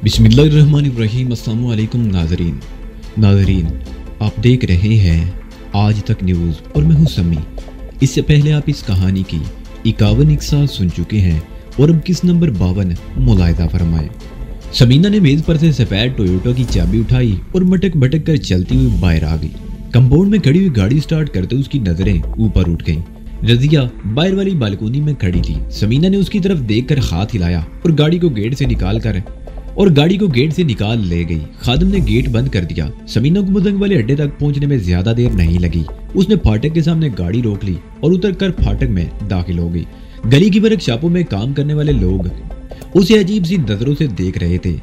बिस्मिल्लाहिर्रहमानिर्रहीम। अस्सलामु अलैकुम नाज़रीन, आप देख रहे हैं आज तक न्यूज़ और मैं हूं समी। इससे पहले आप इस कहानी की 51 इक़्सा सुन चुके हैं और अब किस नंबर 52 मुलाहिज़ा फरमाएं। समीना ने मेज़ पर से सफ़ेद टोयोटा की चाबी उठाई और मटक भटक कर चलती हुई बाहर आ गई। कंपाउंड में खड़ी हुई गाड़ी स्टार्ट करते उसकी नज़रें ऊपर उठ गईं। रज़िया बाहर वाली बालकोनी में खड़ी थी। समीना ने उसकी तरफ देखकर हाथ हिलाया और गाड़ी को गेट से निकाल ले गई। खादिम ने गेट बंद कर दिया। समीना को मुदंग वाले अड्डे तक पहुंचने में ज्यादा देर नहीं लगी। उसने फाटक के सामने गाड़ी रोक ली और उतरकर फाटक में दाखिल हो गई। गली की वर्कशॉपों में काम करने वाले लोग उसे अजीब सी नजरों से देख रहे थे।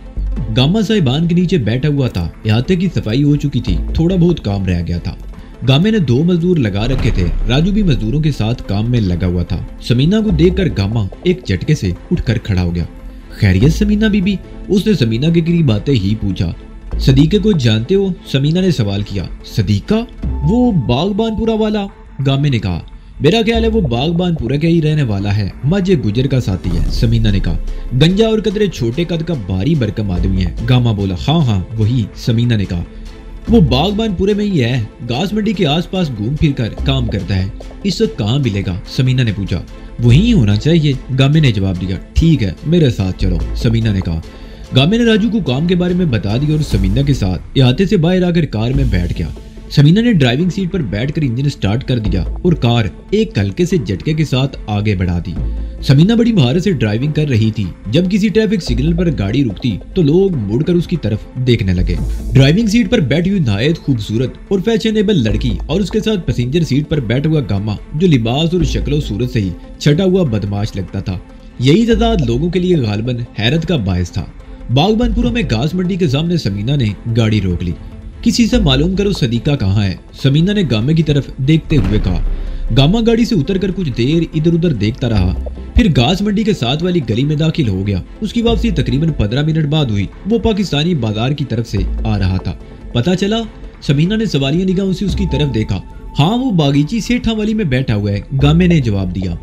गामा साहिबान के नीचे बैठा हुआ था। इहाते की सफाई हो चुकी थी, थोड़ा बहुत काम रह गया था। गामे ने 2 मजदूर लगा रखे थे। राजू भी मजदूरों के साथ काम में लगा हुआ था। समीना को देखकर गामा एक झटके से उठकर खड़ा हो गया। खैरियत समीना बीबी? उसने समीना के करीब आते ही पूछा। सदीके को जानते हो? समीना ने सवाल किया। सदीका? वो बागबानपुरा वाला? गामे ने कहा। मेरा ख्याल है वो बागबानपुरा का ही रहने वाला है। माजे गुजर का साथी है, समीना ने कहा। गंजा और कदरे छोटे कद का भारी भरकम आदमी है। गामा बोला। हाँ वही, समीना ने कहा। वो बागबानपुरे में ही है, घास मंडी के आसपास घूम फिर कर काम करता है। इस वक्त कहाँ मिलेगा? समीना ने पूछा। वही होना चाहिए, गामे ने जवाब दिया। ठीक है, मेरे साथ चलो, समीना ने कहा। गामे ने राजू को काम के बारे में बता दिया और समीना के साथ इहाते से बाहर आकर कार में बैठ गया। समीना ने ड्राइविंग सीट पर बैठकर इंजन स्टार्ट कर दिया और कार एक हल्के से झटके के साथ आगे बढ़ा दी। समीना बड़ी महारत से ड्राइविंग कर रही थी। जब किसी ट्रैफिक सिग्नल पर गाड़ी रुकती तो लोग मुड़कर उसकी तरफ देखने लगे। ड्राइविंग सीट पर बैठी हुई नहायत खूबसूरत और फैशनेबल लड़की और उसके साथ पैसेंजर सीट पर बैठा हुआ गामा, जो लिबास और शक्लो सूरत से ही छटा हुआ बदमाश लगता था। यही तजाद लोगों के लिए गालिबन हैरत का बायस था। बागबानपुरा में घास मंडी के सामने समीना ने गाड़ी रोक ली। किसी से मालूम करो सदीका कहाँ है, समीना ने गामे की तरफ देखते हुए कहा। गामा गाड़ी से उतरकर कुछ देर इधर उधर देखता रहा, फिर घास मंडी के साथ वाली गली में दाखिल हो गया। उसकी वापसी तकरीबन 15 मिनट बाद हुई। वो पाकिस्तानी बाजार की तरफ से आ रहा था। पता चला? समीना ने सवालिया निगाहों से उसकी तरफ देखा। हाँ, वो बागीची सेठा वाली में बैठा हुआ है, गामे ने जवाब दिया।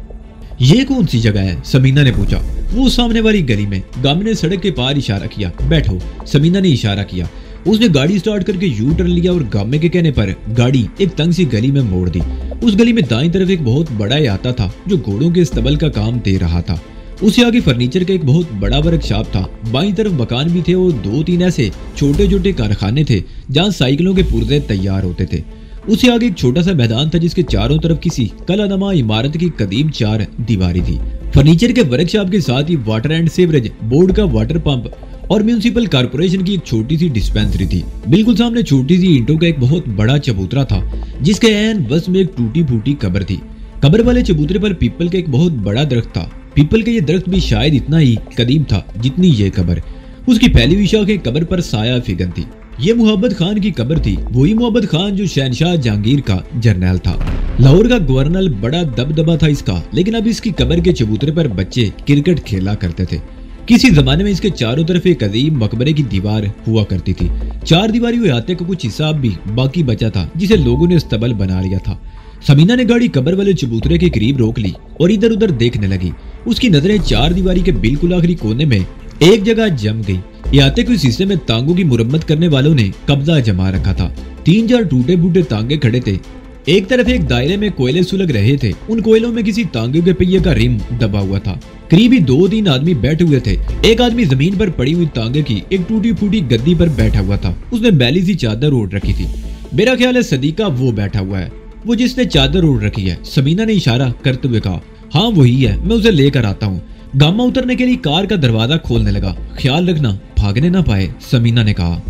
ये कौन सी जगह है? समीना ने पूछा। वो सामने वाली गली में, गामे ने सड़क के पार इशारा किया। बैठो, समीना ने इशारा किया। उसने गाड़ी स्टार्ट करके यू टर्न लिया और गामे के कहने पर गाड़ी एक तंग सी गली में मोड़ दी। उस गली में दाईं तरफ एक बहुत बड़ा इहाता था जो घोड़ों के इस्तबल का काम दे रहा था। उससे आगे फर्नीचर का एक बहुत बड़ा वर्कशॉप था। बाईं तरफ मकान भी थे और 2-3 ऐसे छोटे छोटे कारखाने थे जहाँ साइकिलों के पुर्जे तैयार होते थे। उससे आगे एक छोटा सा मैदान था जिसके चारों तरफ किसी कलानुमा इमारत की कदीम 4 दीवारी थी। फर्नीचर के वर्कशॉप के साथ ही वाटर एंड सीवरेज बोर्ड का वाटर पंप और म्यूनिसिपल कॉर्पोरेशन की एक छोटी सी डिस्पेंसरी थी। बिल्कुल सामने छोटी सी ईंटों का एक बहुत बड़ा चबूतरा था जिसके ऐन बस में एक टूटी फूटी कब्र थी। कब्र वाले चबूतरे पर पीपल का एक बहुत बड़ा दरख्त था। पीपल का ये दरख्त भी शायद इतना ही कदीम था जितनी ये कब्र। उसकी फैली हुई शाखें कब्र पर साया फिगन थी। ये मोहब्बत खान की कब्र थी, वही मोहब्बत खान जो शहनशाह जहांगीर का जर्नैल था। लाहौर का गवर्नर, बड़ा दबदबा था इसका, लेकिन अब इसकी कब्र के चबूतरे पर बच्चे क्रिकेट खेला करते थे। किसी जमाने में इसके चारों तरफ एक अजीम मकबरे की दीवार हुआ करती थी। 4 दीवारी हुए आते का कुछ हिसाब भी बाकी बचा था जिसे लोगों ने इस्तबल बना लिया था। समीना ने गाड़ी कब्र वाले चबूतरे के करीब रोक ली और इधर उधर देखने लगी। उसकी नजरें 4 दीवारी के बिल्कुल आखिरी कोने में एक जगह जम गई। इहाते के शीशे में तांगों की मुरम्मत करने वालों ने कब्जा जमा रखा था। 3-4 टूटे फूटे तांगे खड़े थे। एक तरफ एक दायरे में कोयले सुलग रहे थे। उन कोयलों में किसी तांगे के पहिए का रिम दबा हुआ था। करीबी 2-3 आदमी बैठे हुए थे। एक आदमी जमीन पर पड़ी हुई तांगे की एक टूटी फूटी गद्दी पर बैठा हुआ था। उसने बैली सी चादर ओढ़ रखी थी। मेरा ख्याल है सदीका वो बैठा हुआ है, वो जिसने चादर ओढ़ रखी है, समीना ने इशारा करते हुए कहा। हाँ वही है, मैं उसे लेकर आता हूँ। गामा उतरने के लिए कार का दरवाजा खोलने लगा। ख्याल रखना भागने ना पाए, समीना ने कहा।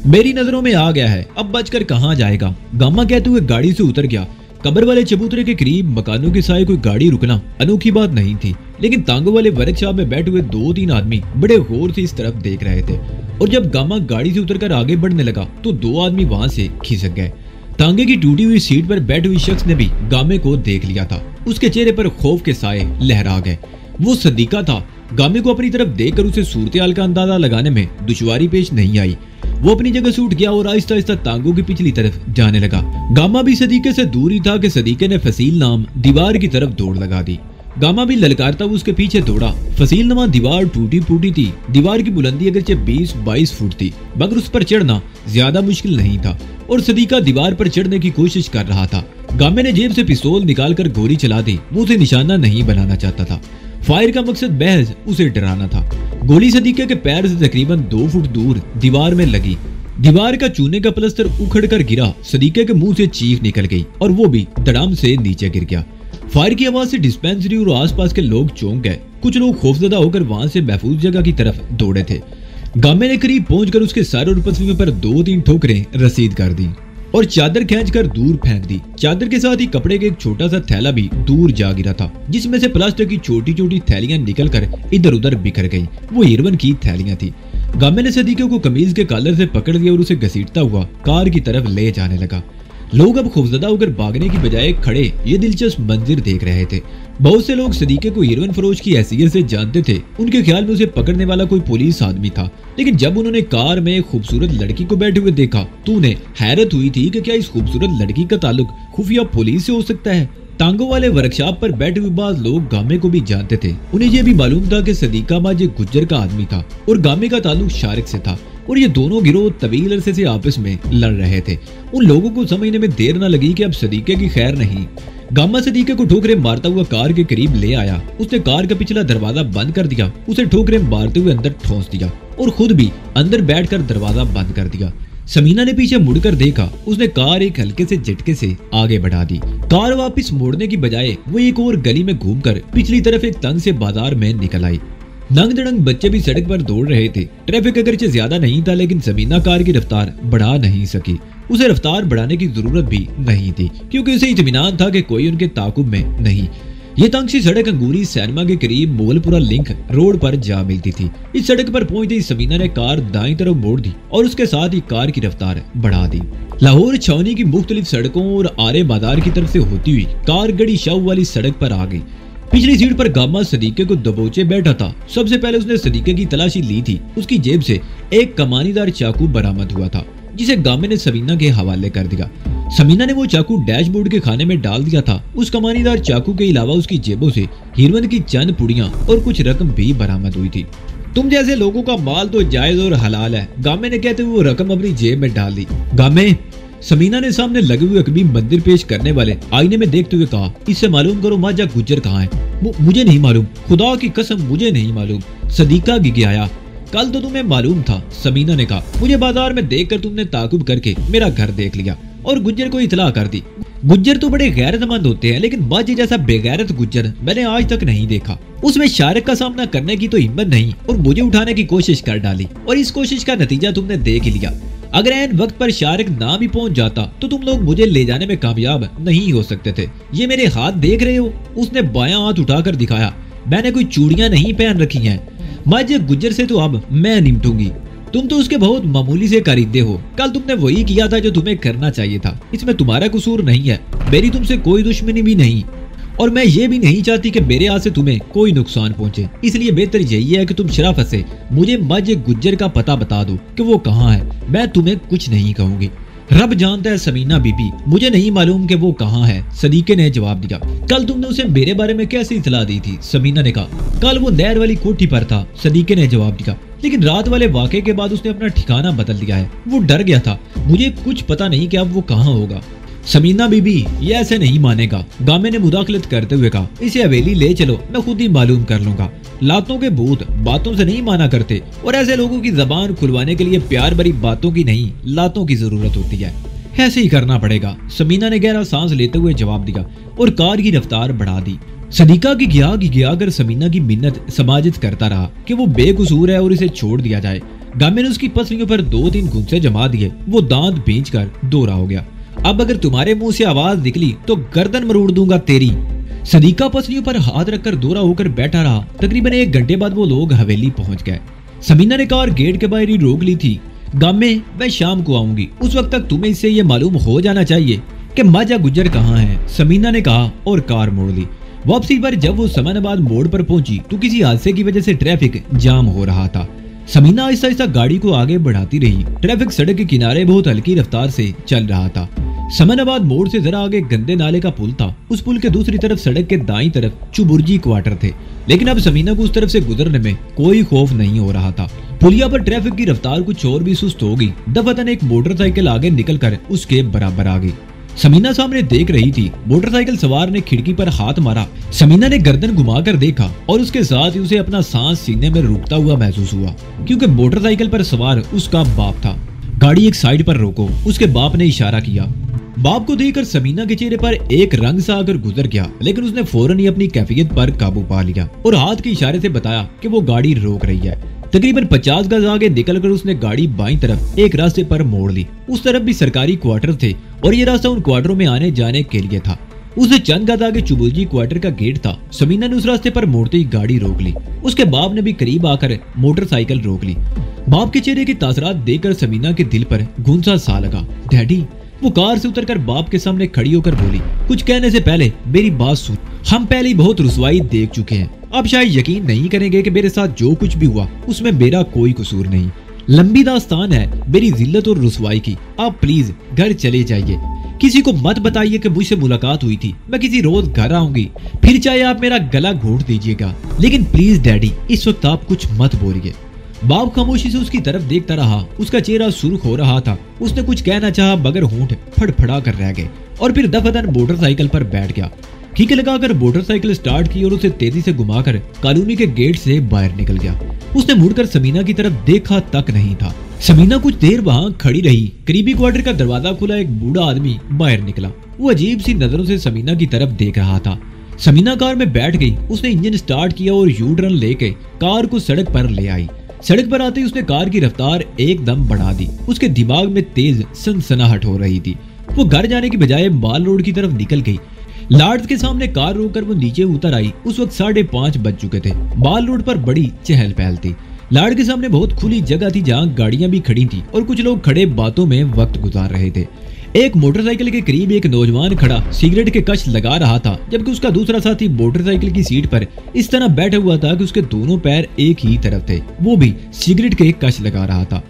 मेरी नजरों में आ गया है, अब बचकर कहाँ जाएगा, गामा कहते हुए गाड़ी से उतर गया। कब्र वाले चबूतरे के करीब मकानों के साए कोई गाड़ी रुकना अनोखी बात नहीं थी, लेकिन तांगों वाले वर्कशॉप में बैठे हुए 2-3 आदमी बड़े गौर से इस तरफ देख रहे थे। और जब गामा गाड़ी से उतरकर आगे बढ़ने लगा तो 2 आदमी वहां से खिसक गए। तांगे की टूटी हुई सीट पर बैठे हुए शख्स ने भी गामे को देख लिया था। उसके चेहरे पर खौफ के साए लहरा गए। वो सदीका था। गामे को अपनी तरफ देखकर उसे सूरत हाल का अंदाजा लगाने में दुश्वारी पेश नहीं आई। वो अपनी जगह से उठ गया और आहिस्ता आहिस्ता टांगों की पिछली तरफ जाने लगा। गामा भी सदीके से दूर ही था कि सदीके ने फसील नाम दीवार की तरफ दौड़ लगा दी। गामा भी ललकारता उसके पीछे दौड़ा। फसील नमा दीवार टूटी फूटी थी। दीवार की बुलंदी अगरचे 20-22 फुट थी, मगर उस पर चढ़ना ज्यादा मुश्किल नहीं था और सदीका दीवार पर चढ़ने की कोशिश कर रहा था। गामे ने जेब से पिस्तौल निकालकर गोली चला दी। वो उसे निशाना नहीं बनाना चाहता था। फायर का मकसद महज उसे डराना था। गोली सदीके के पैर से तकरीबन 2 फुट दूर दीवार में लगी। दीवार का चूने का प्लास्टर उखड़ कर गिरा। सदीके के मुंह से चीख निकल गई और वो भी धड़ाम से नीचे गिर गया। फायर की आवाज से डिस्पेंसरी और आसपास के लोग चौंक गए। कुछ लोग खौफजदा होकर वहां से महफूज जगह की तरफ दौड़े थे। गामे ने करीब पहुंचकर उसके सर और पसलियों पर 2-3 ठोकरें रसीद कर दी और चादर खींचकर दूर फेंक दी। चादर के साथ ही कपड़े का एक छोटा सा थैला भी दूर जा गिरा था, जिसमें से प्लास्टिक की छोटी छोटी थैलियां निकलकर इधर उधर बिखर गई। वो हीरोइन की थैलियां थी। गामे ने सदीके को कमीज के कॉलर से पकड़ लिया और उसे घसीटता हुआ कार की तरफ ले जाने लगा। लोग अब खौफजदा होकर भागने की बजाय खड़े ये दिलचस्प मंजिर देख रहे थे। बहुत से लोग सदीके को हीरोइन फरोश की हैसियत से जानते थे। उनके ख्याल में उसे पकड़ने वाला कोई पुलिस आदमी था, लेकिन जब उन्होंने कार में एक खूबसूरत लड़की को बैठे हुए देखा तो उन्हें हैरत हुई थी कि क्या इस खूबसूरत लड़की का ताल्लुक खुफिया पुलिस से हो सकता है। टांगों वाले वर्कशॉप पर बैठे हुए बाद लोग गामे को भी जानते थे। उन्हें यह भी मालूम था कि सदीका माजे गुज्जर का आदमी था और गामे का ताल्लुक शारिक से था और ये दोनों गिरोह तवील अरसे से आपस में लड़ रहे थे। उन लोगों को समझने में देर न लगी कि अब सदीके की खैर नहीं। गामा सदीके को ठोकरें मारता हुआ कार के करीब ले आया। उसने कार का पिछला दरवाजा बंद कर दिया, उसे ठोकरें मारते हुए अंदर ठोंस दिया और खुद भी अंदर बैठकर दरवाजा बंद कर दिया। समीना ने पीछे मुड़कर देखा। उसने कार एक हल्के से झटके से आगे बढ़ा दी। कार वापस मोड़ने की बजाय वो एक और गली में घूमकर पिछली तरफ एक तंग से बाजार में निकल आई। नंग दड़ंग बच्चे भी सड़क पर दौड़ रहे थे। ट्रैफिक अगरचे ज्यादा नहीं था, लेकिन समीना कार की रफ्तार बढ़ा नहीं सकी। उसे रफ्तार बढ़ाने की जरूरत भी नहीं थी, क्योंकि उसे इत्मीनान था कि कोई उनके ताकुब में नहीं। ये तंग सी सड़क अंगूरी सिनेमा के करीब मोगलपुरा लिंक रोड पर जा मिलती थी। इस सड़क पर पहुंचते ही समीना ने कार दाईं तरफ मोड़ दी और उसके साथ ही कार की रफ्तार बढ़ा दी। लाहौर छावनी की मुख्तलिफ सड़कों और आरे बाजार की तरफ से होती हुई कार गड़ी शाह वाली सड़क पर आ गई। पिछली सीट पर गामा सदीके को दबोचे बैठा था। सबसे पहले उसने सदीके की तलाशी ली थी। उसकी जेब से एक कमानीदार चाकू बरामद हुआ था, जिसे गामे ने समीना के हवाले कर दिया। समीना ने वो चाकू डैशबोर्ड के खाने में डाल दिया था। उस कमानीदार चाकू के अलावा उसकी जेबों से हीरोइन की चंद पुड़ियां और कुछ रकम भी बरामद हुई थी। तुम जैसे लोगों का माल तो जायज और हलाल है, गामे ने कहते हुए वो रकम अपनी जेब में डाल दी। गामे, समीना ने सामने लगे हुए अकबी मंदिर पेश करने वाले आईने में देखते हुए कहा, इससे मालूम करो माजा गुज्जर कहाँ है। मुझे नहीं मालूम, खुदा की कसम मुझे नहीं मालूम। सदीका गिगियाया। कल तो तुम्हें मालूम था, समीना ने कहा। मुझे बाजार में देखकर तुमने ताकुब करके मेरा घर देख लिया और गुज्जर को इतला कर दी। गुज्जर तो बड़े गैरतमंद होते हैं, लेकिन बाजी जैसा बेगैरत गुज्जर मैंने आज तक नहीं देखा। उसमें शारिक का सामना करने की तो हिम्मत नहीं और मुझे उठाने की कोशिश कर डाली, और इस कोशिश का नतीजा तुमने देख ही लिया। अगर ऐन वक्त पर शारिक ना भी पहुंच जाता तो तुम लोग मुझे ले जाने में कामयाब नहीं हो सकते थे। ये मेरे हाथ देख रहे हो? उसने बायां हाथ उठाकर दिखाया। मैंने कोई चूड़ियां नहीं पहन रखी हैं। माजे गुज्जर से तो अब मैं निपटूंगी। तुम तो उसके बहुत मामूली से खरीदे हो। कल तुमने वही किया था जो तुम्हें करना चाहिए था। इसमें तुम्हारा कसूर नहीं है। मेरी तुमसे कोई दुश्मनी भी नहीं, और मैं ये भी नहीं चाहती कि मेरे हाथ से तुम्हें कोई नुकसान पहुंचे। इसलिए बेहतर यही है कि तुम शराफत से मुझे माजे गुज्जर का पता बता दो कि वो कहाँ है। मैं तुम्हें कुछ नहीं कहूंगी। रब जानता है समीना बीबी, मुझे नहीं मालूम कि वो कहाँ है, सदीके ने जवाब दिया। कल तुमने उसे मेरे बारे में कैसी इतला दी थी? समीना ने कहा। कल वो नहर वाली कोठी पर था, सदीके ने जवाब दिया। लेकिन रात वाले वाक़े के बाद उसने अपना ठिकाना बदल दिया है। वो डर गया था। मुझे कुछ पता नहीं कि अब वो कहाँ होगा। समीना बीबी, ये ऐसे नहीं मानेगा, गामे ने मुदाखलत करते हुए कहा। इसे हवेली ले चलो, मैं खुद ही मालूम कर लूंगा। लातों के भूत बातों से नहीं माना करते, और ऐसे लोगों की जबान खुलवाने के लिए प्यार भरी बातों की नहीं, लातों की जरूरत होती है। ऐसे ही करना पड़ेगा, समीना ने गहरा सांस लेते हुए जवाब दिया और कार की रफ्तार बढ़ा दी। सदीका की गिया कर समीना की मिन्नत समाजित करता रहा कि वो बेकसूर है और इसे छोड़ दिया जाए। गामे ने उसकी पसलियों पर 2-3 घुंसे जमा दिए। वो दांत भींच कर दोहरा हो गया। अब अगर तुम्हारे मुंह से आवाज निकली तो गर्दन मरोड़ दूंगा तेरी। सदीका पसलियों पर हाथ रखकर दोहरा होकर बैठा रहा। तकरीबन 1 घंटे बाद वो लोग हवेली पहुंच गए। समीना ने कार गेट के बाहर ही रोक ली थी। गामे, मैं शाम को आऊंगी, उस वक्त तक तुम्हें इससे ये मालूम हो जाना चाहिए कि माजा गुज्जर कहाँ है, समीना ने कहा और कार मोड़ ली। वापसी पर जब वो समनाबाद मोड़ पर पहुंची तो किसी हादसे की वजह से ट्रैफिक जाम हो रहा था। समीना आहिस्ता आहिस्ता गाड़ी को आगे बढ़ाती रही। ट्रैफिक सड़क के किनारे बहुत हल्की रफ्तार से चल रहा था। समनाबाद मोड़ से जरा आगे गंदे नाले का पुल था। उस पुल के दूसरी तरफ सड़क के दाईं तरफ चुबुर्जी क्वार्टर थे, लेकिन अब समीना को उस तरफ से गुजरने में कोई खौफ नहीं हो रहा था। पुलिया पर ट्रैफिक की रफ्तार कुछ और भी सुस्त हो गई। दफातन एक मोटरसाइकिल आगे निकलकर उसके बराबर आ गई। समीना सामने देख रही थी। मोटरसाइकिल सवार ने खिड़की पर हाथ मारा। समीना ने गर्दन घुमाकर देखा और उसके साथ ही उसे अपना सांस सीने में रुकता हुआ महसूस हुआ, क्योंकि मोटरसाइकिल पर सवार उसका बाप था। गाड़ी एक साइड पर रोको, उसके बाप ने इशारा किया। बाप को देखकर समीना के चेहरे पर एक रंग सा आकर गुजर गया, लेकिन उसने फौरन ही अपनी कैफियत पर काबू पा लिया और हाथ के इशारे से बताया कि वो गाड़ी रोक रही है। तकरीबन 50 गज आगे निकलकर उसने गाड़ी बाईं तरफ एक रास्ते पर मोड़ ली। उस तरफ भी सरकारी क्वार्टर थे और ये रास्ता उन क्वार्टरों में आने जाने के लिए था। उसे चंद गज आगे चुबुर्जी क्वार्टर का गेट था। समीना ने उस रास्ते पर मोड़ते ही गाड़ी रोक ली। उसके बाप ने भी करीब आकर मोटरसाइकिल रोक ली। बाप के चेहरे की तासरात देखकर समीना के दिल पर घुंसा सा लगा। डैडी। वो कार से उतरकर बाप के सामने खड़ी होकर बोली, कुछ कहने से पहले मेरी बात सुन। हम पहले ही बहुत रुसवाई देख चुके हैं। अब शायद यकीन नहीं करेंगे कि मेरे साथ जो कुछ भी हुआ उसमें मेरा कोई कसूर नहीं। लंबी दास्तान है मेरी जिल्लत और रुसवाई की। आप प्लीज घर चले जाइए। किसी को मत बताइए कि मुझसे मुलाकात हुई थी। मैं किसी रोज घर आऊंगी, फिर चाहे आप मेरा गला घोंट दीजिएगा, लेकिन प्लीज डैडी इस वक्त आप कुछ मत बोलिए। बाप खामोशी से उसकी तरफ देखता रहा। उसका चेहरा सुर्ख हो रहा था। उसने कुछ कहना चाहा मगर होंठ फड़फड़ा कर रह गए और फिर दफादन मोटरसाइकिल पर बैठ गया। किक लगाकर मोटरसाइकिल स्टार्ट की और उसे तेजी से घुमाकर कॉलोनी के गेट से बाहर निकल गया। उसने मुड़कर समीना की तरफ देखा तक नहीं था। समीना कुछ देर वहां खड़ी रही। करीबी क्वार्टर का दरवाजा खुला, एक बूढ़ा आदमी बाहर निकला। वो अजीब सी नजरों से समीना की तरफ देख रहा था। समीना कार में बैठ गई। उसने इंजन स्टार्ट किया और यू टर्न लेके कार को सड़क पर ले आई। सड़क पर आते ही उसने कार की रफ्तार एकदम बढ़ा दी। उसके दिमाग में तेज सनसनाहट हो रही थी। वो घर जाने की बजाय माल रोड की तरफ निकल गई। लार्ड्स के सामने कार रोककर वो नीचे उतर आई। उस वक्त 5:30 बज चुके थे। माल रोड पर बड़ी चहल पहल थी। लार्ड के सामने बहुत खुली जगह थी जहाँ गाड़ियां भी खड़ी थी और कुछ लोग खड़े बातों में वक्त गुजार रहे थे। एक मोटरसाइकिल के करीब एक नौजवान खड़ा सिगरेट के कश लगा रहा था, जबकि उसका दूसरा साथी मोटरसाइकिल की सीट पर इस तरह बैठा हुआ था कि उसके दोनों पैर एक ही तरफ थे। वो भी सिगरेट के कश लगा रहा था।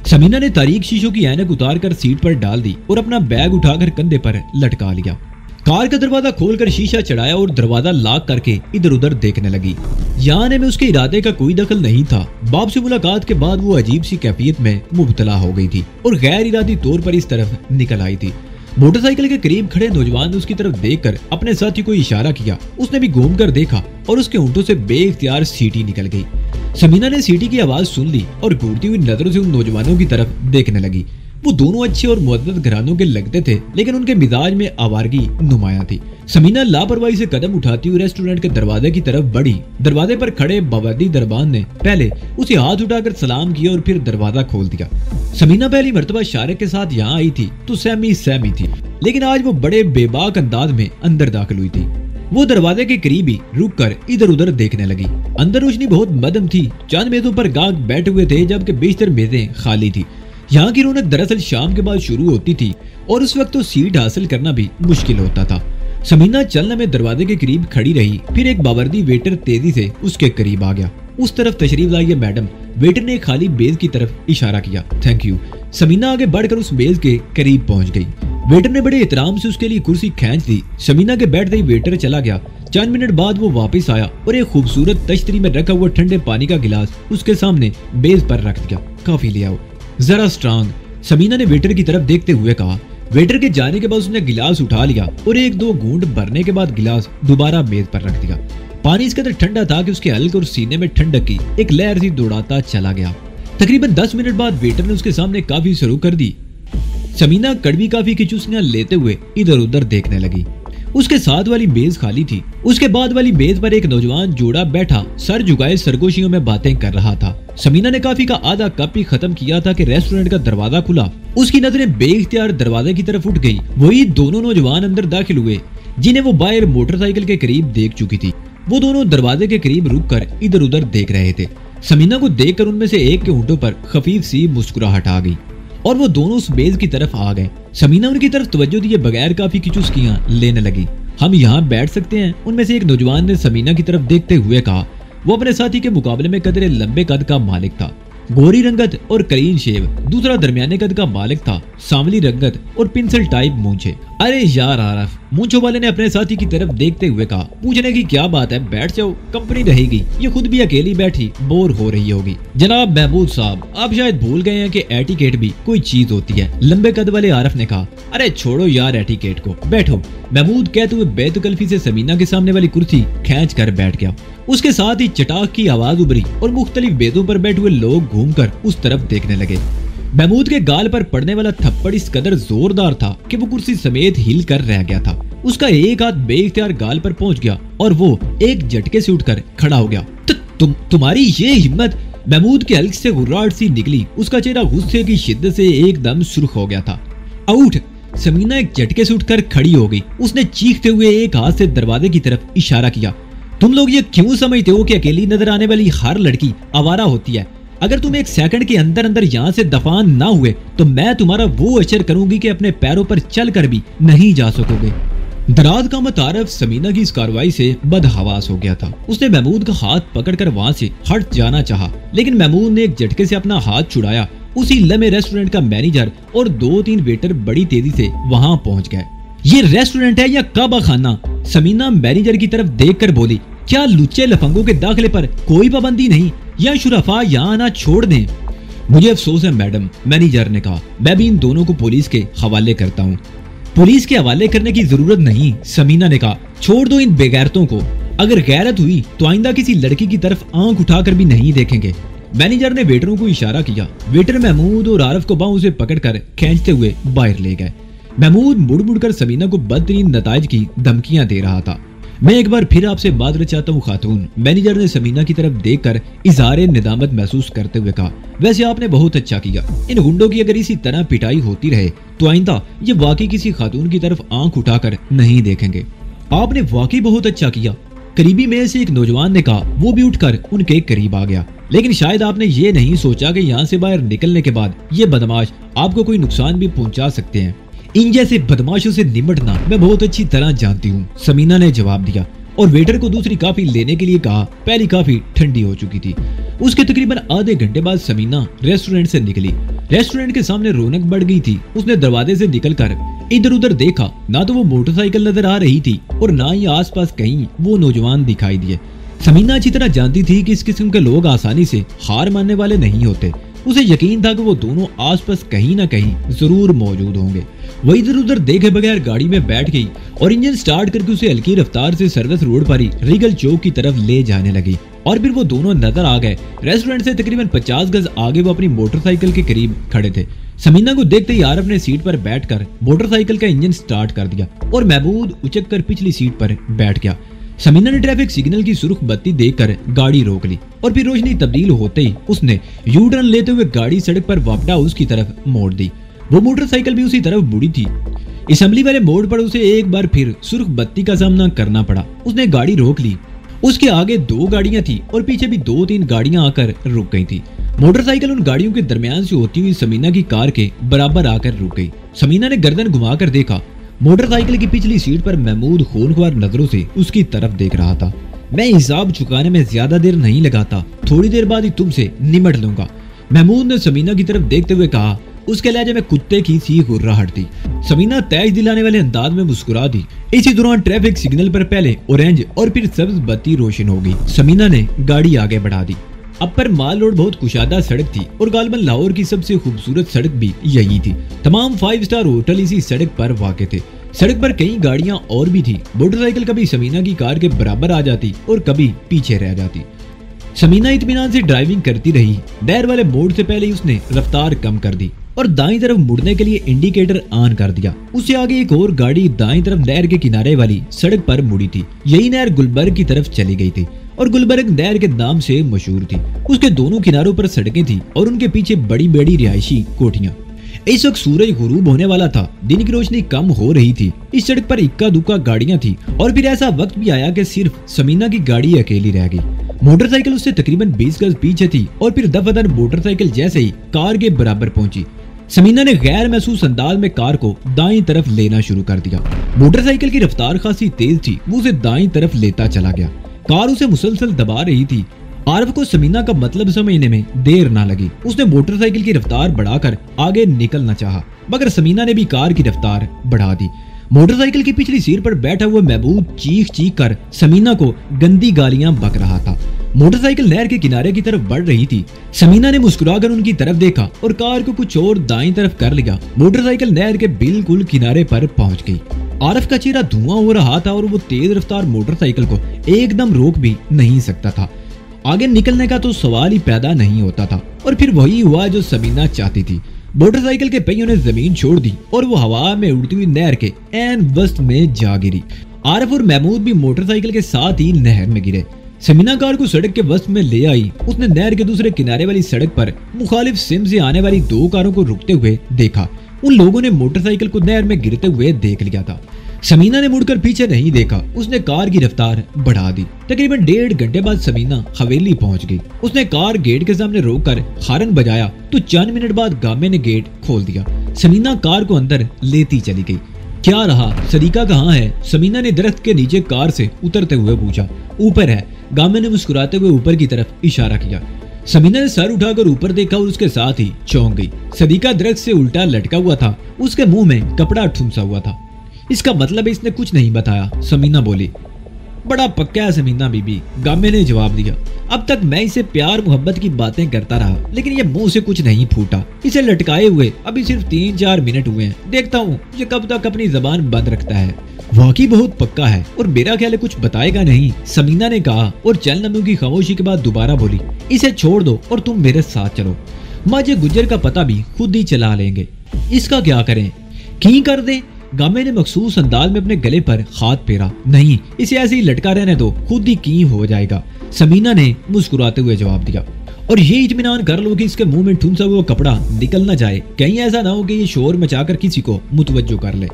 समीना ने तारीक शीशों की ऐनक उतारकर सीट पर डाल दी और अपना बैग उठाकर कंधे पर लटका लिया। कार का दरवाजा खोलकर शीशा चढ़ाया और दरवाजा लॉक करके इधर उधर देखने लगी। यहाँ आने में उसके इरादे का कोई दखल नहीं था। बाप से मुलाकात के बाद वो अजीब सी कैफियत में मुब्तला हो गई थी और गैर इरादी तौर पर इस तरफ निकल आई थी। मोटरसाइकिल के करीब खड़े नौजवान ने उसकी तरफ देखकर अपने साथी को इशारा किया। उसने भी घूम कर देखा और उसके होंठों से बेइख्तियार सीटी निकल गई। समीना ने सीटी की आवाज सुन ली और घूरती हुई नजरों से उन नौजवानों की तरफ देखने लगी। वो दोनों अच्छे और मुअद्दब घरानों के लगते थे, लेकिन उनके मिजाज में आवारगी नुमाया थी। समीना लापरवाही से कदम उठाती हुई रेस्टोरेंट के दरवाजे की तरफ बढ़ी। दरवाजे पर खड़े बावर्दी दरबान ने पहले उसे हाथ उठाकर सलाम किया और फिर दरवाजा खोल दिया। समीना पहली मर्तबा शारक के साथ यहाँ आई थी तो सहमी थी, लेकिन आज वो बड़े बेबाक अंदाज में अंदर दाखिल हुई थी। वो दरवाजे के करीब ही रुक कर इधर उधर देखने लगी। अंदर रोशनी बहुत मध्यम थी। चंद मेजों पर गाहक बैठे हुए थे, जबकि बेशतर मेजें खाली थी। यहाँ की रौनक दरअसल शाम के बाद शुरू होती थी और उस वक्त तो सीट हासिल करना भी मुश्किल होता था। समीना चलने में दरवाजे के करीब खड़ी रही। फिर एक बावर्दी वेटर तेजी से उसके करीब आ गया। उस तरफ तशरीफ लाइए मैडम। वेटर ने खाली मेज की तरफ इशारा किया। Thank you. समीना आगे बढ़कर उस मेज के करीब पहुंच गई। वेटर ने बड़े एहतराम से उसके लिए कुर्सी खींच दी। समीना के बैठते ही वेटर चला गया। चंद मिनट बाद वो वापस आया और एक खूबसूरत तश्तरी में रखा हुआ ठंडे पानी का गिलास उसके सामने मेज पर रख दिया। कॉफी ले आओ, जरा स्ट्रांग। समीना ने वेटर की तरफ देखते हुए कहा। वेटर के जाने के बाद उसने गिलास उठा लिया और एक दो घूंट भरने के बाद गिलास दोबारा मेज पर रख दिया। पानी इस कदर ठंडा था कि उसके हल्के और सीने में ठंडक की एक लहर सी दौड़ाता चला गया। तकरीबन 10 मिनट बाद वेटर ने उसके सामने कॉफी शुरू कर दी। समीना कड़वी कॉफी की चुस्कियां लेते हुए इधर उधर देखने लगी। उसके साथ वाली मेज खाली थी। उसके बाद वाली मेज पर एक नौजवान जोड़ा बैठा सर झुकाए सरगोशियों में बातें कर रहा था। समीना ने कॉफी का आधा कप ही खत्म किया था कि रेस्टोरेंट का दरवाजा खुला। उसकी नजरें बेइख्तियार दरवाजे की तरफ उठ गई। वही दोनों नौजवान अंदर दाखिल हुए जिन्हें वो बाहर मोटरसाइकिल के करीब देख चुकी थी। वो दोनों दरवाजे के करीब रुक कर इधर उधर देख रहे थे। समीना को देखकर उनमें से एक के होंठों पर खफीफ सी मुस्कुराहट आ गई और वो दोनों उस मेज की तरफ आ गए। समीना उनकी तरफ तवज्जो दिए बगैर कॉफी की चुस्कियां लेने लगी। हम यहाँ बैठ सकते हैं? उनमें से एक नौजवान ने समीना की तरफ देखते हुए कहा। वो अपने साथी के मुकाबले में कदरे लंबे कद का मालिक था, गोरी रंगत और क्लीन शेव। दूसरा दरमियाने कद का मालिक था, सांवली रंगत और पिंसल टाइप मूंछे। अरे यार आरफ, मूंछों वाले ने अपने साथी की तरफ देखते हुए कहा। पूछने की क्या बात है, बैठ जाओ, कंपनी रहेगी। ये खुद भी अकेली बैठी बोर हो रही होगी। जनाब महमूद साहब, आप शायद भूल गए हैं कि एटिकेट भी कोई चीज होती है, लंबे कद वाले आरफ ने कहा। अरे छोड़ो यार एटिकेट को, बैठो, महमूद कहते हुए बेतकल्फी से समीना के सामने वाली कुर्सी खींच कर बैठ गया। उसके साथ ही चटाक की आवाज उभरी और मुख्तलिफ बेदों पर बैठे हुए लोग घूमकर उस तरफ देखने लगे। महमूद के गाल पर पड़ने वाला थप्पड़ इस कदर जोरदार था कि वो कुर्सी समेत हिल कर रह गया था। उसका एक हाथ बेइख्तियार गाल पर पहुंच गया और वो एक झटके से उठकर खड़ा हो गया। तुम्हारी ये हिम्मत! महमूद के हल्क से गुर्राहट सी निकली। उसका चेहरा गुस्से की शिद्दत से एकदम सुर्ख हो गया था। आउट! समीना एक झटके से उठकर खड़ी हो गई। उसने चीखते हुए एक हाथ से दरवाजे की तरफ इशारा किया। तुम लोग ये क्यों समझते हो कि अकेली नजर आने वाली हर लड़की आवारा होती है? अगर तुम एक सेकंड के अंदर अंदर यहाँ से दफान ना हुए तो मैं तुम्हारा वो अशर करूंगी कि अपने पैरों पर चल कर भी नहीं जा सकोगे। दराज का मुतारफ समीना की इस कार्रवाई से बदहवास हो गया था। उसने महमूद का हाथ पकड़कर वहां से हट जाना चाहा, लेकिन महमूद ने एक झटके से अपना हाथ छुड़ाया। उसी लम्हे रेस्टोरेंट का मैनेजर और 2-3 वेटर बड़ी तेजी से वहां पहुंच गए। ये रेस्टोरेंट है या काबा खाना? समीना मैनेजर की तरफ देखकर बोली। क्या लुच्चे लफंगों के दाखिले पर कोई पाबंदी नहीं या शुरफा यहाँ आना छोड़ दें? मुझे अफसोस है मैडम, मैनेजर ने कहा। मैं भी इन दोनों को पुलिस के हवाले करता हूँ। पुलिस के हवाले करने की जरूरत नहीं, समीना ने कहा। छोड़ दो इन बेगैरतों को। अगर गैरत हुई तो आइंदा किसी लड़की की तरफ आंख उठाकर भी नहीं देखेंगे। मैनेजर ने वेटरों को इशारा किया। वेटर महमूद और आरफ को बाहों से पकड़कर खींचते हुए बाहर ले गए। महमूद मुड़ मुड़कर समीना को बदतरीन नताइज की धमकियां दे रहा था। मैं एक बार फिर आपसे माजरत चाहता हूँ खातून, मैनेजर ने समीना की तरफ देखकर इज़हारे निदामत महसूस करते हुए कहा। वैसे आपने बहुत अच्छा किया। इन गुंडों की अगर इसी तरह पिटाई होती रहे तो आइंदा ये वाकई किसी खातून की तरफ आंख उठाकर नहीं देखेंगे। आपने वाकई बहुत अच्छा किया, करीबी में से एक नौजवान ने कहा। वो भी उठकर उनके करीब आ गया। लेकिन शायद आपने ये नहीं सोचा कि यहाँ से बाहर निकलने के बाद ये बदमाश आपको कोई नुकसान भी पहुंचा सकते हैं। इन जैसे बदमाशों से निपटना मैं बहुत अच्छी तरह जानती हूँ, समीना ने जवाब दिया और वेटर को दूसरी कॉफी लेने के लिए कहा। पहली कॉफी ठंडी हो चुकी थी। उसके तकरीबन आधे घंटे बाद समीना रेस्टोरेंट से निकली। रेस्टोरेंट के सामने रौनक बढ़ गई थी। उसने दरवाजे से निकलकर इधर उधर देखा। ना तो वो मोटरसाइकिल नजर आ रही थी और ना ही आसपास कहीं वो नौजवान दिखाई दिए। समीना अच्छी तरह जानती थी कि इस किस्म के लोग आसानी से हार मानने वाले नहीं होते। उसे यकीन था कि वो दोनों आसपास कहीं ना कहीं जरूर मौजूद होंगे। वो इधर उधर देखे बगैर गाड़ी में बैठ गई और इंजन स्टार्ट करके उसे हल्की रफ्तार से सर्विस रोड पर ही रीगल चौक की तरफ ले जाने लगी। और फिर वो दोनों नजर आ गए। रेस्टोरेंट से तकरीबन 50 गज आगे वो अपनी मोटरसाइकिल के करीब खड़े थे। समीना को देखते ही आरफ ने सीट पर बैठकर मोटरसाइकिल का इंजन स्टार्ट कर दिया और महमूद उचक कर पिछली सीट पर बैठ गया। समीना ने ट्रैफिक सिग्नल की सुर्ख बत्ती देखकर गाड़ी रोक ली और फिर रोशनी तब्दील होते ही उसने यू टर्न लेते हुए गाड़ी सड़क पर वापडा हाउस की तरफ मोड़ दी। वो मोटरसाइकिल भी उसी तरफ मुड़ी थी। असेंबली वाले मोड़ पर उसे एक बार फिर सुर्ख बत्ती का सामना करना पड़ा। उसने गाड़ी रोक ली। उसके आगे 2 गाड़ियां थी और पीछे भी 2-3 गाड़ियां आकर रुक गई थी। मोटरसाइकिल उन गाड़ियों के दरमियान से होती हुई समीना की कार के बराबर आकर रुक गई। समीना ने गर्दन घुमाकर देखा। मोटरसाइकिल की पिछली सीट पर महमूद खूनख्वार नजरों से उसकी तरफ देख रहा था। मैं हिसाब चुकाने में ज्यादा देर नहीं लगाता, थोड़ी देर बाद ही तुमसे निमट लूंगा, महमूद ने समीना की तरफ देखते हुए कहा। उसके लहजे में कुत्ते की सी गुर्राहट थी। समीना तेज दिलाने वाले अंदाज में मुस्कुरा दी। इसी दौरान ट्रैफिक सिग्नल पर पहले ऑरेंज और फिर सब्ज बत्ती रोशन हो गई। समीना ने गाड़ी आगे बढ़ा दी। अपर माल रोड बहुत कुशादा सड़क थी और गालबन लाहौर की सबसे खूबसूरत सड़क भी यही थी। तमाम 5 स्टार होटल इसी सड़क पर वाक़ थे। सड़क पर कई गाड़ियां और भी थी। मोटरसाइकिल कभी समीना की कार के बराबर आ जाती और कभी पीछे रह जाती। समीना इत्मीनान से ड्राइविंग करती रही। नहर वाले मोड़ से पहले ही उसने रफ्तार कम कर दी और दाईं तरफ मुड़ने के लिए इंडिकेटर ऑन कर दिया। उससे आगे एक और गाड़ी दाईं तरफ नहर के किनारे वाली सड़क पर मुड़ी थी। यही नहर गुलबर्ग की तरफ चली गई थी और गुलबर्ग नहर के नाम से मशहूर थी। उसके दोनों किनारों पर सड़कें थी और उनके पीछे बड़ी बड़ी रिहायशी कोठियां। इस वक्त सूरज गुरूब होने वाला था। दिन की रोशनी कम हो रही थी। इस सड़क पर इक्का दुक्का गाड़ियां थी और फिर ऐसा वक्त भी आया कि सिर्फ समीना की गाड़ी अकेली रह गई। मोटरसाइकिल उससे तकरीबन 20 गज पीछे थी और फिर दफादर मोटरसाइकिल जैसे ही कार के बराबर पहुंची। समीना ने गैर महसूस अंदाज में कार को दाईं तरफ लेना शुरू कर दिया। मोटरसाइकिल की रफ्तार खासी तेज थी, वो उसे दाईं तरफ लेता चला गया। कार उसे मुसलसल दबा रही थी। आरफ को समीना का मतलब समझने में देर ना लगी। उसने मोटरसाइकिल की रफ्तार बढ़ाकर आगे निकलना चाहा, मगर समीना ने भी कार की रफ्तार बढ़ा दी। मोटरसाइकिल की पिछली सीट पर बैठा हुआ महबूब चीख चीख कर समीना को गंदी गालियां बक रहा था। मोटरसाइकिल नहर के किनारे की तरफ बढ़ रही थी। समीना ने मुस्कुराकर उनकी तरफ देखा और कार को कुछ और दाईं तरफ कर लिया। मोटरसाइकिल नहर के बिल्कुल किनारे पर पहुंच गई। आरफ का चेहरा धुआं हो रहा था और वो तेज रफ्तार मोटरसाइकिल को एकदम रोक भी नहीं सकता था। आगे निकलने का तो सवाल ही पैदा नहीं होता था। और फिर वही हुआ जो समीना चाहती थी। मोटरसाइकिल के पहियों ने जमीन छोड़ दी और वो हवा में उड़ती हुई नहर के ऐन वस्त में जा गिरी। आरफ और महमूद भी मोटरसाइकिल के साथ ही नहर में गिरे। समीना कार को सड़क के वस्त में ले आई। उसने नहर के दूसरे किनारे वाली सड़क पर मुखालिफ सिम से आने वाली 2 कारों को रुकते हुए देखा। उन लोगों ने मोटरसाइकिल को नहर में गिरते हुए देख लिया था। समीना ने मुड़कर पीछे नहीं देखा। उसने कार की रफ्तार बढ़ा दी। तकरीबन 1.5 घंटे बाद समीना हवेली पहुंच गई। उसने कार गेट के सामने रोककर हॉर्न बजाया तो चंद मिनट बाद गामे ने गेट खोल दिया। समीना कार को अंदर लेती चली गई। क्या रहा, सदीका कहाँ है? समीना ने दरख्त के नीचे कार से उतरते हुए पूछा। ऊपर है, गामे ने मुस्कुराते हुए ऊपर की तरफ इशारा किया। समीना ने सर उठाकर ऊपर देखा और उसके साथ ही चौंक गई। सदीका दरख्त से उल्टा लटका हुआ था। उसके मुंह में कपड़ा ठुमसा हुआ था। इसका मतलब इसने कुछ नहीं बताया, समीना बोली। बड़ा पक्का है समीना बीबी, गामे ने जवाब दिया। अब तक मैं इसे प्यार मोहब्बत की बातें करता रहा, लेकिन ये मुंह से कुछ नहीं फूटा। इसे लटकाए हुए अभी सिर्फ 3-4 मिनट हुए हैं। देखता हूँ ये कब तक अपनी जबान बंद रखता है। वाकई बहुत पक्का है और मेरा ख्याल है कुछ बताएगा नहीं, समीना ने कहा और चंद लम्हों की खामोशी के बाद दोबारा बोली। इसे छोड़ दो और तुम मेरे साथ चलो। माजे गुज्जर का पता भी खुद ही चला लेंगे। इसका क्या करें? की कर दें? गामे ने मखसूस अंदाज में अपने गले पर हाथ फेरा। नहीं, इसे ऐसे ही लटका रहने दो, खुद ही की हो जाएगा, समीना ने मुस्कुराते हुए जवाब दिया। और ये इत्मीनान कर लो कि इसके मुंह में ठुमसा हुआ कपड़ा निकल ना जाए। कहीं ऐसा ना हो कि ये शोर मचाकर किसी को मुतवज्जो कर ले।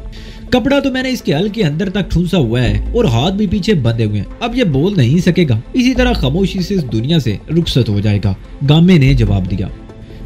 कपड़ा तो मैंने इसके हल के अंदर तक ठुमसा हुआ है और हाथ भी पीछे बंधे हुए हैं। अब ये बोल नहीं सकेगा। इसी तरह खामोशी से इस दुनिया से रुखसत हो जाएगा, गामे ने जवाब दिया।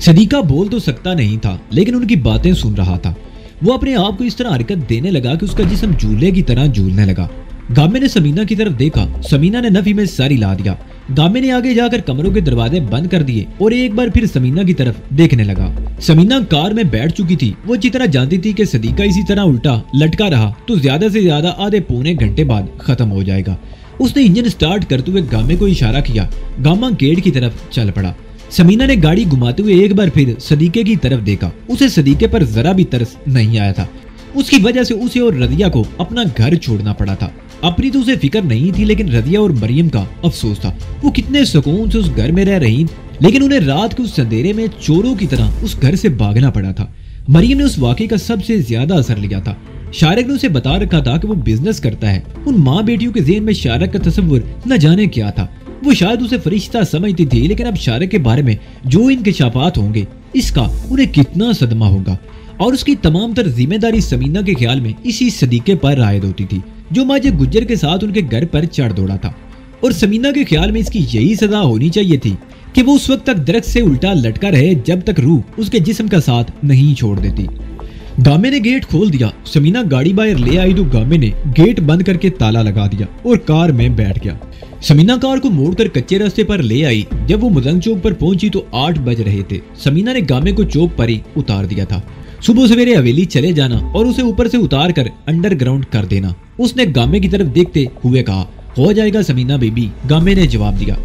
सदीका बोल तो सकता नहीं था, लेकिन उनकी बातें सुन रहा था। वो अपने आप को इस तरह हरकत देने लगा कि उसका जिस्म झूले की तरह झूलने लगा। गामे ने समीना की तरफ देखा। समीना ने नफी में सर हिला दिया। गामे ने आगे जाकर कमरों के दरवाजे बंद कर दिए और एक बार फिर समीना की तरफ देखने लगा। समीना कार में बैठ चुकी थी। वो अच्छी तरह जानती थी कि सदीका इसी तरह उल्टा लटका रहा तो ज्यादा से ज्यादा आधे पौने घंटे बाद खत्म हो जाएगा। उसने इंजन स्टार्ट करते हुए गामे को इशारा किया। गामा गेट की तरफ चल पड़ा। समीना ने गाड़ी घुमाते हुए एक बार फिर सदीके की तरफ देखा। उसे सदीके पर जरा भी तरस नहीं आया था। उसकी वजह से उसे और रदिया को अपना घर छोड़ना पड़ा था। अपनी तो उसे फिक्र नहीं थी, लेकिन रदिया और मरियम का अफसोस था। वो कितने सुकून से उस घर में रह रही, लेकिन उन्हें रात के उस अंधेरे में चोरों की तरह उस घर से भागना पड़ा था। मरियम ने उस वाकये का सबसे ज्यादा असर लिया था। शारक ने उसे बता रखा था कि वो बिजनेस करता है। उन माँ बेटियों के ज़हन में शारक का तस्वुर न जाने क्या था। वो शायद उसे फरिश्ता समझती थी, लेकिन अब शारक के बारे में जो इंकशाफात होंगे, इसका उन्हें कितना सदमा होगा। और उसकी तमाम तर जिम्मेदारी समीना के ख्याल में इसी सदीके पर आयद होती थी, जो माजे गुज्जर के साथ उनके घर पर चढ़ दौड़ा था। और समीना के ख्याल में इसकी यही सजा होनी चाहिए थी कि वो उस वक्त तक दरख्त से उल्टा लटका रहे जब तक रूह उसके जिस्म का साथ नहीं छोड़ देती। गामे ने गेट खोल दिया। समीना गाड़ी बाहर ले आई तो गामे ने गेट बंद करके ताला लगा दिया और कार में बैठ गया। समीना कार को मोड़कर कच्चे रास्ते पर ले आई। जब वो मुदंग चौक पर पहुंची तो 8 बज रहे थे। समीना ने गामे को चौक पर ही उतार दिया था। सुबह सवेरे हवेली चले जाना और उसे ऊपर से उतार कर अंडरग्राउंड कर देना। उसने गामे की तरफ देखते हुए कहा, हो जाएगा समीना बेबी, गामे ने जवाब दिया।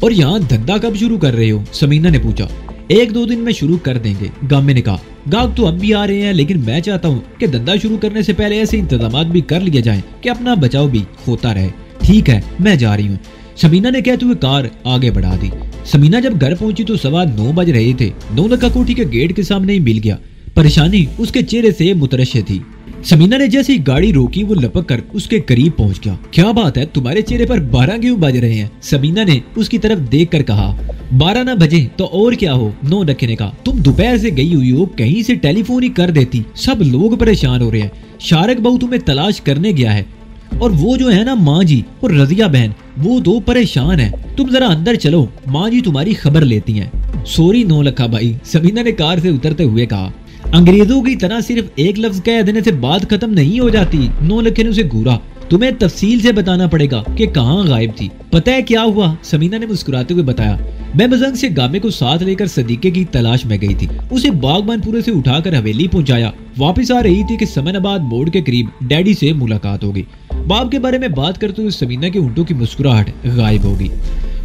और यहाँ धंधा कब शुरू कर रहे हो? समीना ने पूछा। 1-2 दिन में शुरू कर देंगे, गामे ने कहा। गाहक तो अब भी आ रहे हैं, लेकिन मैं चाहता हूँ कि धंधा शुरू करने से पहले ऐसे इंतजाम भी कर लिए जाएं कि अपना बचाव भी होता रहे। ठीक है, मैं जा रही हूँ, समीना ने कहते हुए कार आगे बढ़ा दी। समीना जब घर पहुंची तो 9:15 बज रहे थे। 9 लखा कोठी के गेट के सामने ही मिल गया। परेशानी उसके चेहरे से मुतरश्शे थी। समीना ने जैसे ही गाड़ी रोकी वो लपक कर उसके करीब पहुंच गया। क्या बात है, तुम्हारे चेहरे पर 12 क्यों बज रहे हैं? समीना ने उसकी तरफ देख कर कहा। 12 ना बजे तो और क्या हो, 9 लखे ने कहा। तुम दोपहर से गई हुई हो, कहीं से टेलीफोन ही कर देती। सब लोग परेशान हो रहे हैं। शारक बहू तुम्हें तलाश करने गया है, और वो जो है ना माँ जी और रजिया बहन, वो दो परेशान है। तुम जरा अंदर चलो, माँ जी तुम्हारी खबर लेती हैं। सॉरी 9 लखा भाई, समीना ने कार से उतरते हुए कहा। अंग्रेजों की तरह सिर्फ एक लफ्ज कह देने से बात खत्म नहीं हो जाती। नौलखे ने उसे घूरा। तुम्हें तफसील से बताना पड़ेगा कि कहाँ गायब थी। पता है क्या हुआ? समीना ने मुस्कुराते हुए बताया। मैं मजंग से गामे को साथ लेकर सदीके की तलाश में गई थी। उसे बागबानपुरे से उठाकर हवेली पहुंचाया। वापस आ रही थी कि समनाबाद मोड़ के करीब डैडी से मुलाकात हो गई। बाप के बारे में बात करते हुए समीना के होंठों की मुस्कुराहट गायब हो गई।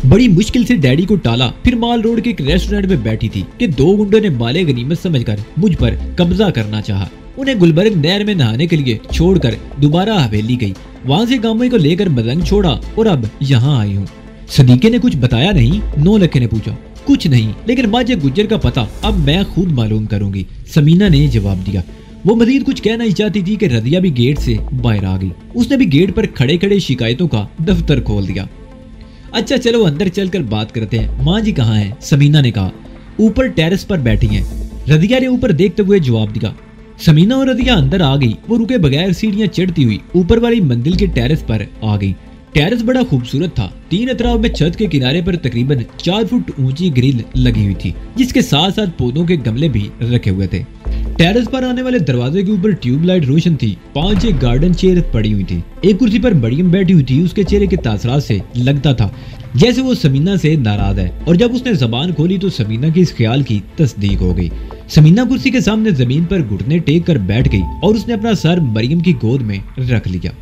बड़ी मुश्किल से डैडी को टाला, फिर माल रोड के एक रेस्टोरेंट में बैठी थी कि दो गुंडों ने माले गनीमत समझकर मुझ पर कब्जा करना चाहा। उन्हें गुलबर्ग नहर में नहाने के लिए छोड़कर दोबारा हवेली गई। वहां से गामे को लेकर मलंग छोड़ा और अब यहाँ आई हूँ। सदीके ने कुछ बताया नहीं? नौलखे ने पूछा। कुछ नहीं, लेकिन माजे गुज्जर का पता अब मैं खुद मालूम करूंगी, समीना ने जवाब दिया। वो मजीद कुछ कहना ही चाहती थी कि रदिया भी गेट से बाहर आ गई। उसने भी गेट पर खड़े खड़े शिकायतों का दफ्तर खोल दिया। अच्छा चलो अंदर चलकर बात करते हैं। माँ जी कहाँ हैं? समीना ने कहा। ऊपर टेरेस पर बैठी हैं। रदिया ने ऊपर देखते हुए जवाब दिया। समीना और रदिया अंदर आ गई। वो रुके बगैर सीढ़ियां चढ़ती हुई ऊपर वाली मंजिल के टेरेस पर आ गई। टेरेस बड़ा खूबसूरत था। तीन अतराफ में छत के किनारे पर तकरीबन 4 फुट ऊंची ग्रिल लगी हुई थी, जिसके साथ साथ पौधों के गमले भी रखे हुए थे। टेरेस पर आने वाले दरवाजे के ऊपर ट्यूबलाइट रोशन थी। 5-6 गार्डन चेयर पड़ी हुई थी। एक कुर्सी पर मरियम बैठी हुई थी। उसके चेहरे के तासरात से लगता था जैसे वो समीना से नाराज है, और जब उसने जबान खोली तो समीना के इस ख्याल की तस्दीक हो गई। समीना कुर्सी के सामने जमीन पर घुटने टेक कर बैठ गई और उसने अपना सर मरियम की गोद में रख लिया।